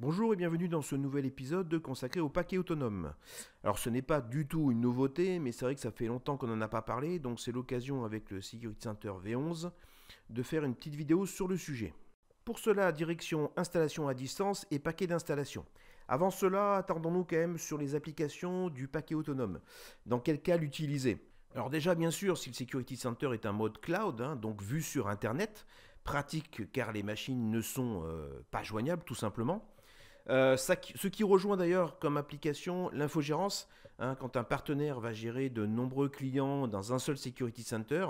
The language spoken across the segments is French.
Bonjour et bienvenue dans ce nouvel épisode consacré au paquet autonome. Alors ce n'est pas du tout une nouveauté, mais c'est vrai que ça fait longtemps qu'on n'en a pas parlé, donc c'est l'occasion avec le Security Center V11 de faire une petite vidéo sur le sujet. Pour cela, direction installation à distance et paquet d'installation. Avant cela, attardons-nous quand même sur les applications du paquet autonome. Dans quel cas l'utiliser? Alors déjà, bien sûr, si le Security Center est un mode cloud, donc vu sur Internet, pratique car les machines ne sont pas joignables tout simplement. Ce qui rejoint d'ailleurs comme application l'infogérance, quand un partenaire va gérer de nombreux clients dans un seul Security Center,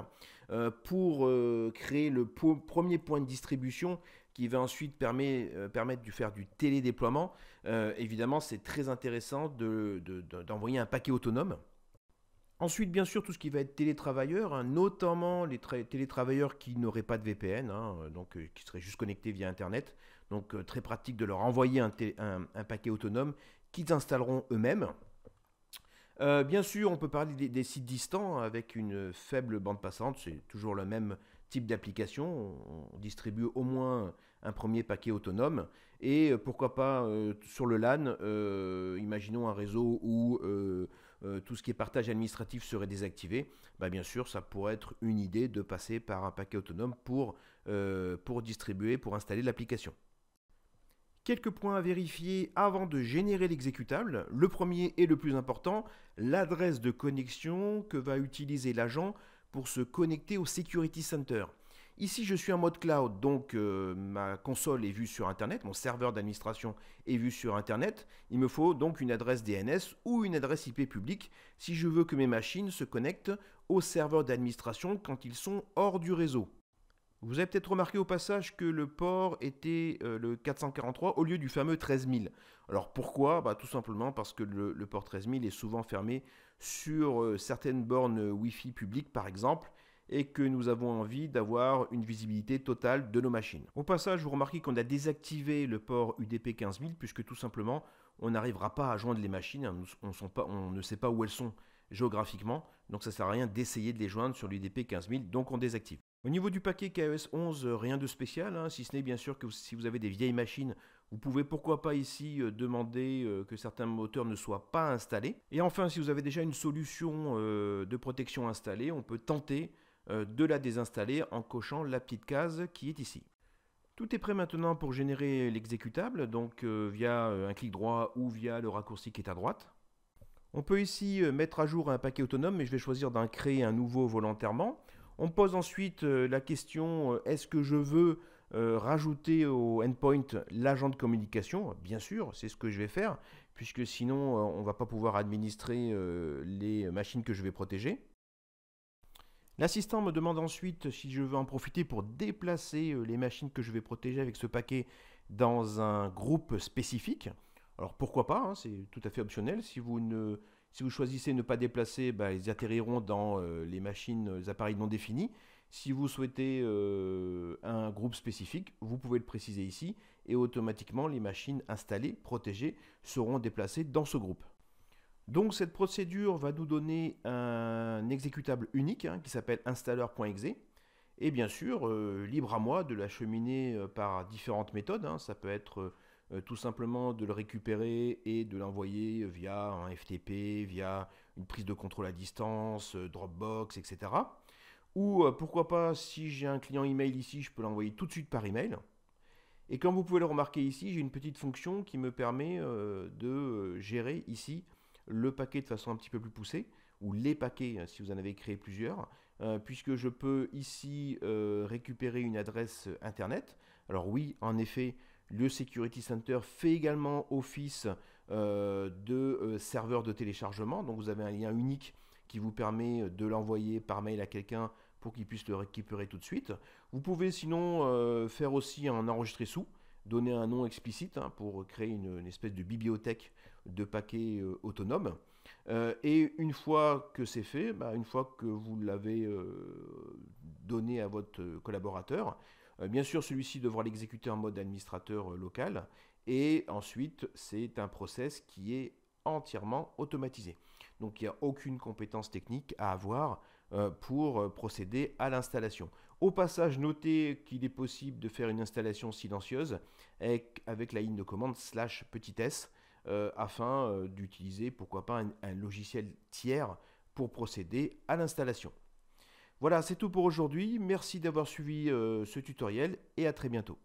pour créer le premier point de distribution qui va ensuite permettre de faire du télédéploiement. Évidemment, c'est très intéressant d'envoyer un paquet autonome. Ensuite, bien sûr, tout ce qui va être télétravailleurs, notamment les télétravailleurs qui n'auraient pas de VPN, donc qui seraient juste connectés via Internet. Donc très pratique de leur envoyer un paquet autonome qu'ils installeront eux-mêmes. Bien sûr, on peut parler des sites distants avec une faible bande passante, c'est toujours le même type d'application. On distribue au moins un premier paquet autonome. Et pourquoi pas sur le LAN, imaginons un réseau où tout ce qui est partage administratif serait désactivé. Bien sûr, ça pourrait être une idée de passer par un paquet autonome pour distribuer, pour installer l'application. Quelques points à vérifier avant de générer l'exécutable. Le premier et le plus important, l'adresse de connexion que va utiliser l'agent pour se connecter au Security Center. Ici, je suis en mode cloud, donc ma console est vue sur Internet, mon serveur d'administration est vu sur Internet. Il me faut donc une adresse DNS ou une adresse IP publique si je veux que mes machines se connectent au serveur d'administration quand ils sont hors du réseau. Vous avez peut-être remarqué au passage que le port était le 443 au lieu du fameux 13000. Alors pourquoi? Tout simplement parce que le port 13000 est souvent fermé sur certaines bornes Wi-Fi publiques par exemple, et que nous avons envie d'avoir une visibilité totale de nos machines. Au passage, vous remarquez qu'on a désactivé le port UDP 15000 puisque tout simplement on n'arrivera pas à joindre les machines, on ne sait pas où elles sont géographiquement, donc ça ne sert à rien d'essayer de les joindre sur l'UDP 15000, donc on désactive. Au niveau du paquet KES 11, rien de spécial, si ce n'est bien sûr que si vous avez des vieilles machines, vous pouvez pourquoi pas ici demander que certains moteurs ne soient pas installés. Et enfin, si vous avez déjà une solution de protection installée, on peut tenter de la désinstaller en cochant la petite case qui est ici. Tout est prêt maintenant pour générer l'exécutable, donc via un clic droit ou via le raccourci qui est à droite. On peut ici mettre à jour un paquet autonome, mais je vais choisir d'en créer un nouveau volontairement. On pose ensuite la question, est-ce que je veux rajouter au endpoint l'agent de communication? Bien sûr, c'est ce que je vais faire, puisque sinon on ne va pas pouvoir administrer les machines que je vais protéger. L'assistant me demande ensuite si je veux en profiter pour déplacer les machines que je vais protéger avec ce paquet dans un groupe spécifique. Alors pourquoi pas, c'est tout à fait optionnel. Si vous choisissez ne pas déplacer, ils atterriront dans les appareils non définis. Si vous souhaitez un groupe spécifique, vous pouvez le préciser ici et automatiquement les machines installées, protégées, seront déplacées dans ce groupe. Donc cette procédure va nous donner un exécutable unique qui s'appelle installer.exe. Et bien sûr, libre à moi de l'acheminer par différentes méthodes. Ça peut être tout simplement de le récupérer et de l'envoyer via un FTP, via une prise de contrôle à distance, Dropbox, etc. Ou pourquoi pas, si j'ai un client email ici, je peux l'envoyer tout de suite par email. Et comme vous pouvez le remarquer ici, j'ai une petite fonction qui me permet de gérer ici le paquet de façon un petit peu plus poussée, ou les paquets si vous en avez créé plusieurs, puisque je peux ici récupérer une adresse internet. Alors oui, en effet, le Security Center fait également office de serveur de téléchargement, donc vous avez un lien unique qui vous permet de l'envoyer par mail à quelqu'un pour qu'il puisse le récupérer tout de suite. Vous pouvez sinon faire aussi un enregistrer sous, donner un nom explicite pour créer une espèce de bibliothèque de paquets autonomes. Et une fois que c'est fait, une fois que vous l'avez donné à votre collaborateur, bien sûr celui-ci devra l'exécuter en mode administrateur local et ensuite c'est un process qui est entièrement automatisé. Donc il n'y a aucune compétence technique à avoir pour procéder à l'installation. Au passage, notez qu'il est possible de faire une installation silencieuse avec la ligne de commande /s afin d'utiliser pourquoi pas un logiciel tiers pour procéder à l'installation. Voilà, c'est tout pour aujourd'hui. Merci d'avoir suivi ce tutoriel et à très bientôt.